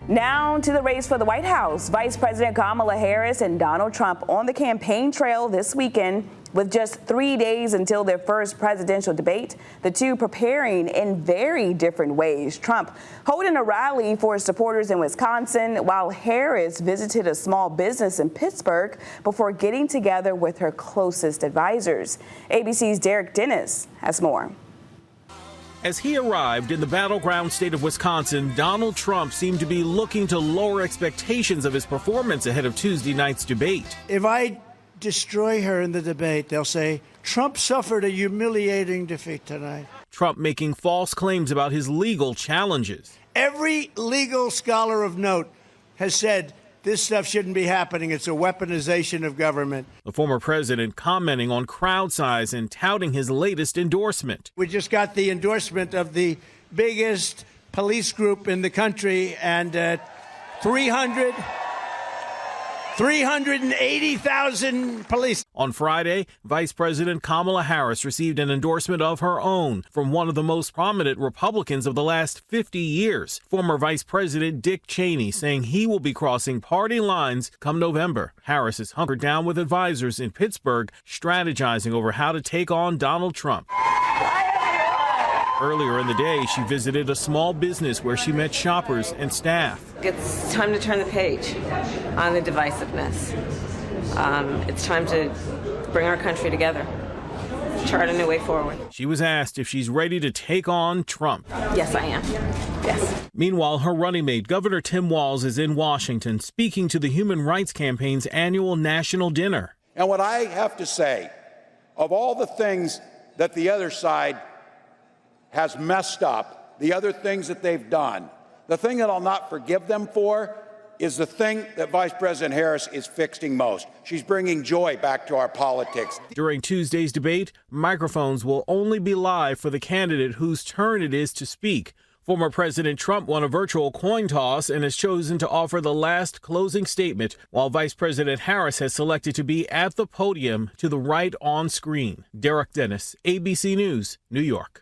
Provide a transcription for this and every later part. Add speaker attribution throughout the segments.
Speaker 1: Now to the race for the White House. Vice President Kamala Harris and Donald Trump on the campaign trail this weekend. With just 3 days until their first presidential debate, the two preparing in very different ways. Trump holding a rally for his supporters in Wisconsin, while Harris visited a small business in Pittsburgh before getting together with her closest advisors. ABC's Derricke Dennis has more.
Speaker 2: As he arrived in the battleground state of Wisconsin, Donald Trump seemed to be looking to lower expectations of his performance ahead of Tuesday night's debate.
Speaker 3: If I destroy her in the debate, they'll say, Trump suffered a humiliating defeat tonight.
Speaker 2: Trump making false claims about his legal challenges.
Speaker 3: Every legal scholar of note has said this stuff shouldn't be happening. It's a weaponization of government.
Speaker 2: The former president commenting on crowd size and touting his latest endorsement.
Speaker 3: We just got the endorsement of the biggest police group in the country, and 380,000 police.
Speaker 2: On Friday, Vice President Kamala Harris received an endorsement of her own from one of the most prominent Republicans of the last 50 years, former Vice President Dick Cheney, saying he will be crossing party lines come November. Harris is hunkered down with advisors in Pittsburgh, strategizing over how to take on Donald Trump. Earlier in the day, she visited a small business where she met shoppers and staff.
Speaker 4: It's time to turn the page on the divisiveness. It's time to bring our country together, chart a new way forward.
Speaker 2: She was asked if she's ready to take on Trump.
Speaker 4: Yes, I am. Yes.
Speaker 2: Meanwhile, her running mate, Governor Tim Walz, is in Washington speaking to the Human Rights Campaign's annual national dinner.
Speaker 5: And what I have to say, of all the things that the other side has messed up, the other things that they've done, the thing that I'll not forgive them for is the thing that Vice President Harris is fixing most. She's bringing joy back to our politics.
Speaker 2: During Tuesday's debate, microphones will only be live for the candidate whose turn it is to speak. Former President Trump won a virtual coin toss and has chosen to offer the last closing statement, while Vice President Harris has selected to be at the podium to the right on screen. Derricke Dennis, ABC News, New York.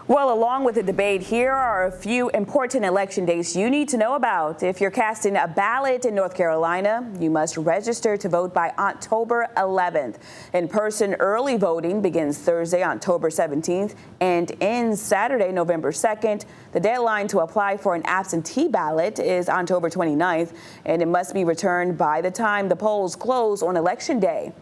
Speaker 1: Well, along with the debate, here are a few important election dates you need to know about. If you're casting a ballot in North Carolina, you must register to vote by October 11th. In-person early voting begins Thursday, October 17th, and ends Saturday, November 2nd. The deadline to apply for an absentee ballot is October 29th, and it must be returned by the time the polls close on Election Day.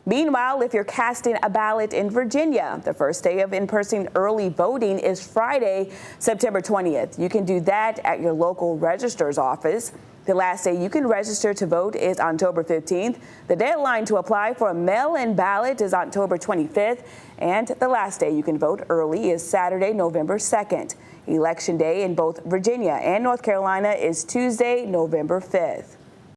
Speaker 1: Meanwhile, if you're casting a ballot in Virginia, the first day of in-person early voting is Friday, September 20th. You can do that at your local registrar's office. The last day you can register to vote is October 15th. The deadline to apply for a mail-in ballot is October 25th. And the last day you can vote early is Saturday, November 2nd. Election Day in both Virginia and North Carolina is Tuesday, November 5th.